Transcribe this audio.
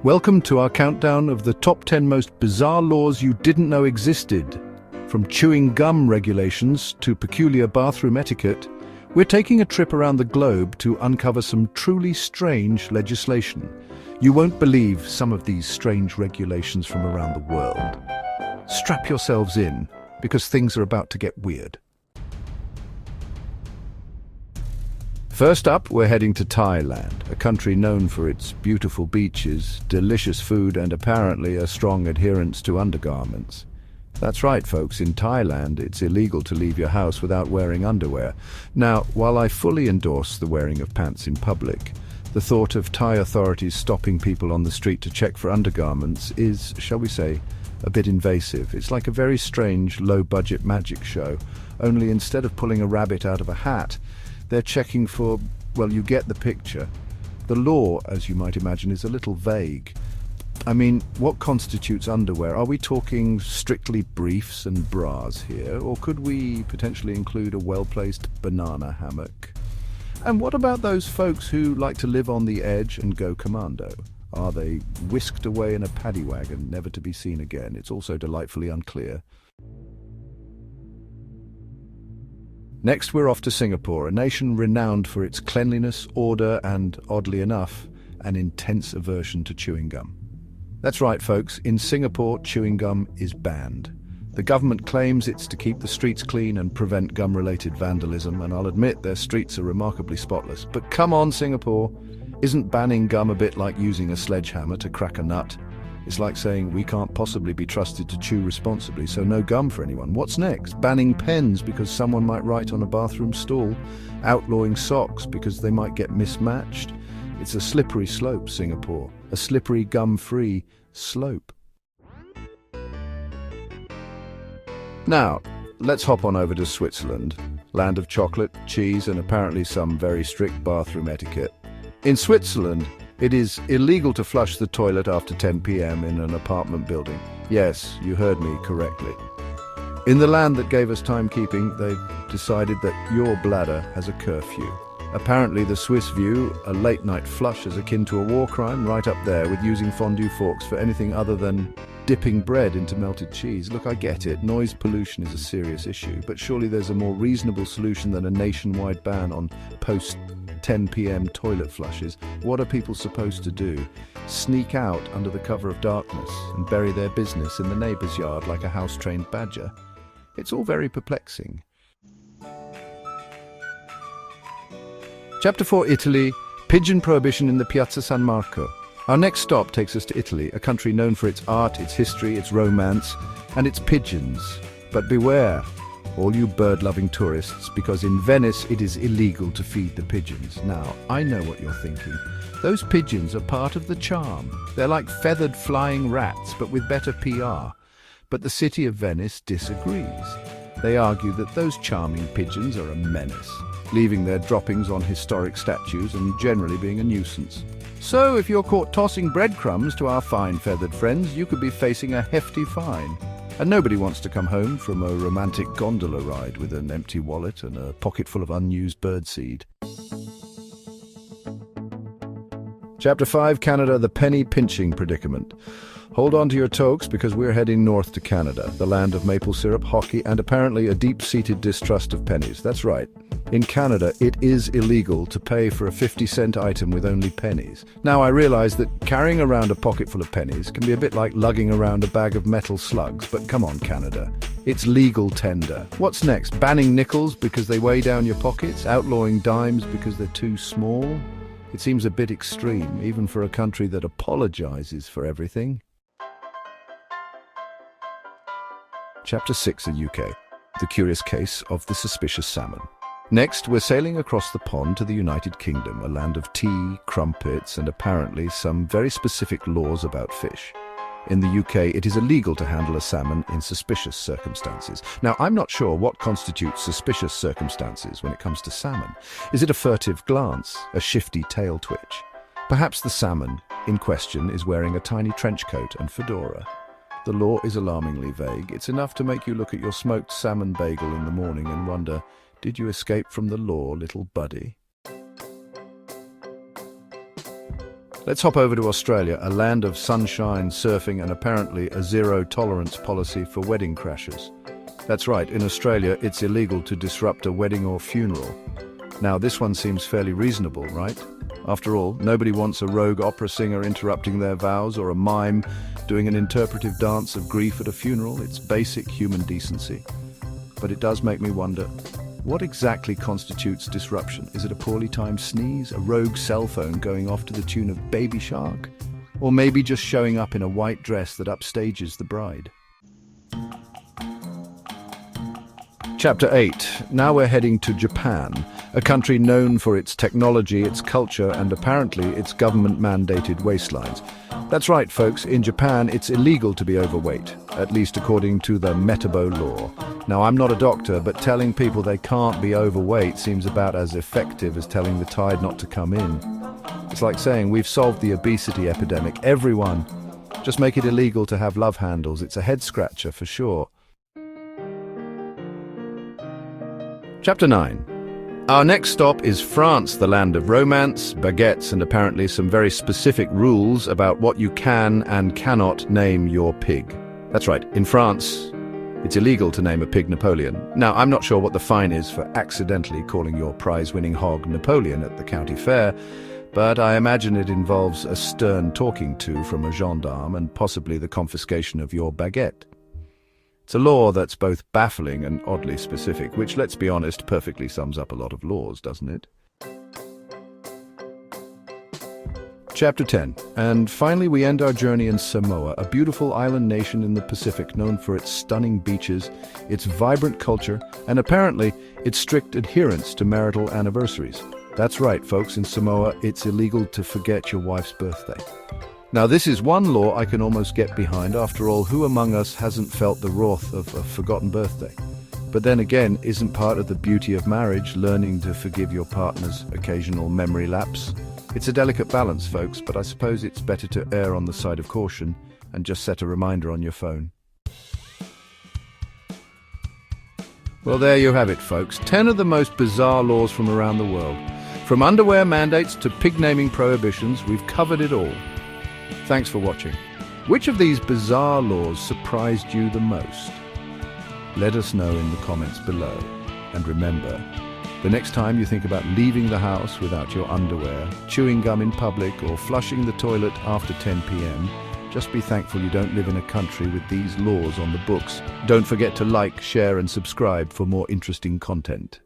Welcome to our countdown of the top 10 most bizarre laws you didn't know existed. From chewing gum regulations to peculiar bathroom etiquette, we're taking a trip around the globe to uncover some truly strange legislation. You won't believe some of these strange regulations from around the world. Strap yourselves in, because things are about to get weird. First up, we're heading to Thailand, a country known for its beautiful beaches, delicious food, and apparently a strong adherence to undergarments. That's right, folks, in Thailand, it's illegal to leave your house without wearing underwear. Now, while I fully endorse the wearing of pants in public, the thought of Thai authorities stopping people on the street to check for undergarments is, shall we say, a bit invasive. It's like a very strange, low-budget magic show, only instead of pulling a rabbit out of a hat, they're checking for, well, you get the picture. The law, as you might imagine, is a little vague. I mean, what constitutes underwear? Are we talking strictly briefs and bras here, or could we potentially include a well-placed banana hammock? And what about those folks who like to live on the edge and go commando? Are they whisked away in a paddy wagon, never to be seen again? It's also delightfully unclear. Next, we're off to Singapore, a nation renowned for its cleanliness, order, and, oddly enough, an intense aversion to chewing gum. That's right, folks, in Singapore, chewing gum is banned. The government claims it's to keep the streets clean and prevent gum-related vandalism, and I'll admit their streets are remarkably spotless. But come on, Singapore, isn't banning gum a bit like using a sledgehammer to crack a nut? It's like saying we can't possibly be trusted to chew responsibly, so no gum for anyone. What's next? Banning pens because someone might write on a bathroom stall? Outlawing socks because they might get mismatched? It's a slippery slope, Singapore. A slippery, gum-free slope. Now, let's hop on over to Switzerland, land of chocolate, cheese, and apparently some very strict bathroom etiquette. In Switzerland, it is illegal to flush the toilet after 10 p.m. in an apartment building. Yes, you heard me correctly. In the land that gave us timekeeping, they've decided that your bladder has a curfew. Apparently the Swiss view a late-night flush as akin to a war crime, right up there with using fondue forks for anything other than dipping bread into melted cheese. Look, I get it, noise pollution is a serious issue, but surely there's a more reasonable solution than a nationwide ban on post-10 p.m. toilet flushes. What are people supposed to do? Sneak out under the cover of darkness and bury their business in the neighbour's yard like a house-trained badger? It's all very perplexing. Chapter 4, Italy, Pigeon Prohibition in the Piazza San Marco. Our next stop takes us to Italy, a country known for its art, its history, its romance, and its pigeons. But beware, all you bird-loving tourists, because in Venice it is illegal to feed the pigeons. Now, I know what you're thinking. Those pigeons are part of the charm. They're like feathered flying rats, but with better PR. But the city of Venice disagrees. They argue that those charming pigeons are a menace, leaving their droppings on historic statues and generally being a nuisance. So if you're caught tossing breadcrumbs to our fine feathered friends, you could be facing a hefty fine. And nobody wants to come home from a romantic gondola ride with an empty wallet and a pocket full of unused birdseed. Chapter 5, Canada, the penny pinching predicament. Hold on to your toques because we're heading north to Canada, the land of maple syrup, hockey, and apparently a deep-seated distrust of pennies. That's right. In Canada, it is illegal to pay for a 50-cent item with only pennies. Now, I realize that carrying around a pocket full of pennies can be a bit like lugging around a bag of metal slugs, but come on, Canada. It's legal tender. What's next? Banning nickels because they weigh down your pockets? Outlawing dimes because they're too small? It seems a bit extreme, even for a country that apologizes for everything. Chapter 6, the UK. The curious case of the suspicious salmon. Next, we're sailing across the pond to the United Kingdom, a land of tea, crumpets, and apparently some very specific laws about fish. In the UK, it is illegal to handle a salmon in suspicious circumstances. Now, I'm not sure what constitutes suspicious circumstances when it comes to salmon. Is it a furtive glance, a shifty tail twitch? Perhaps the salmon in question is wearing a tiny trench coat and fedora. The law is alarmingly vague. It's enough to make you look at your smoked salmon bagel in the morning and wonder, did you escape from the law, little buddy? Let's hop over to Australia, a land of sunshine, surfing, and apparently a zero-tolerance policy for wedding crashes. That's right, in Australia, it's illegal to disrupt a wedding or funeral. Now, this one seems fairly reasonable, right? After all, nobody wants a rogue opera singer interrupting their vows or a mime doing an interpretive dance of grief at a funeral. It's basic human decency. But it does make me wonder, what exactly constitutes disruption? Is it a poorly timed sneeze, a rogue cell phone going off to the tune of Baby Shark? Or maybe just showing up in a white dress that upstages the bride? Chapter 8. Now we're heading to Japan, a country known for its technology, its culture, and apparently its government-mandated waistlines. That's right, folks, in Japan it's illegal to be overweight, at least according to the Metabo law. Now, I'm not a doctor, but telling people they can't be overweight seems about as effective as telling the tide not to come in. It's like saying we've solved the obesity epidemic. Everyone, just make it illegal to have love handles. It's a head-scratcher for sure. Chapter 9. Our next stop is France, the land of romance, baguettes, and apparently some very specific rules about what you can and cannot name your pig. That's right, in France, it's illegal to name a pig Napoleon. Now, I'm not sure what the fine is for accidentally calling your prize-winning hog Napoleon at the county fair, but I imagine it involves a stern talking to from a gendarme and possibly the confiscation of your baguette. It's a law that's both baffling and oddly specific, which, let's be honest, perfectly sums up a lot of laws, doesn't it? Chapter 10. And finally we end our journey in Samoa, a beautiful island nation in the Pacific known for its stunning beaches, its vibrant culture, and apparently its strict adherence to marital anniversaries. That's right, folks, in Samoa it's illegal to forget your wife's birthday. Now, this is one law I can almost get behind. After all, who among us hasn't felt the wrath of a forgotten birthday? But then again, isn't part of the beauty of marriage learning to forgive your partner's occasional memory lapse? It's a delicate balance, folks, but I suppose it's better to err on the side of caution and just set a reminder on your phone. Well, there you have it, folks. 10 of the most bizarre laws from around the world. From underwear mandates to pig-naming prohibitions, we've covered it all. Thanks for watching. Which of these bizarre laws surprised you the most? Let us know in the comments below. And remember, the next time you think about leaving the house without your underwear, chewing gum in public, or flushing the toilet after 10 p.m., just be thankful you don't live in a country with these laws on the books. Don't forget to like, share, and subscribe for more interesting content.